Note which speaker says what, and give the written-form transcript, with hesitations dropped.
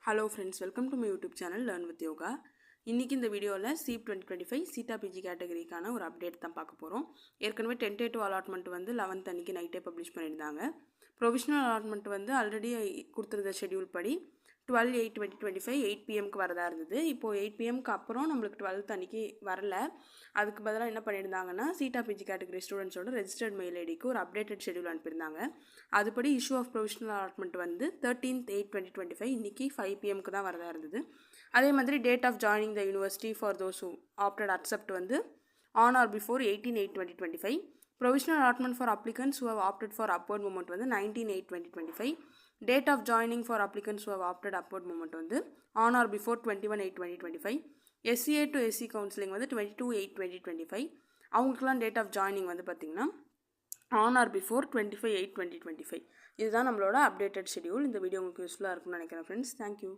Speaker 1: Hello friends, welcome to my YouTube channel Learn with Yoga. இன்னைக்கு இந்த வீடியோல SEEP 2025 சீட்டா PG கேட்டகரிக்கான ஒரு அப்டேட் தான் பார்க்க போறோம். ஏற்கனவே டென்டேட்டிவ் அலாட்மெண்ட் வந்து 11th அன்னைக்கு நைட்டே பப்ளிஷ் பண்ணிருந்தாங்க. ப்ரொவிஷனல் அலாட்மெண்ட் வந்து ஆல்ரெடி கொடுத்திருந்த ஷெட்யூல் படி 12/8/2025 8 pm க்கு வரதா இருந்தது. இப்போ 8 pm க்கு அப்புறம் நமக்கு 12th அன்னைக்கு வரல. அதுக்கு பதிலா என்ன பண்ணிருந்தாங்கன்னா சீட்டா பிஜி கேட்டகரி ஸ்டூடண்ட்ஸோட ரெஜிஸ்டர்ட் மெயில் ஐடிக்கு ஒரு அப்டேட்டட் ஷெட்யூல் அனுப்பியிருந்தாங்க. அதுபடி இஷ்யூ ஆஃப் ப்ரொவிஷனல் அலாட்மெண்ட் வந்து 13/8/2025 இன்னைக்கு 5 pm க்கு தான் வரதா இருந்தது. அதே மாதிரி date of joining the university for those who opted accept வந்து on or before 18/8/2025. Provisional allotment for applicants who have opted for upward movement வந்து 19/8/2025. Date of joining for applicants who have opted upward movement வந்து on or before 21/8/2025. SCA to SC counseling வந்து 22/8/2025. அவங்களுக்குலாம் date of joining வந்து பார்த்திங்கன்னா on or before 25/8/2025. இதுதான் நம்மளோட updated schedule. இந்த video உங்களுக்கு யூஸ்ஃபுல்லாக இருக்கும்னு நினைக்கிறேன் ஃப்ரெண்ட்ஸ். தேங்க்யூ.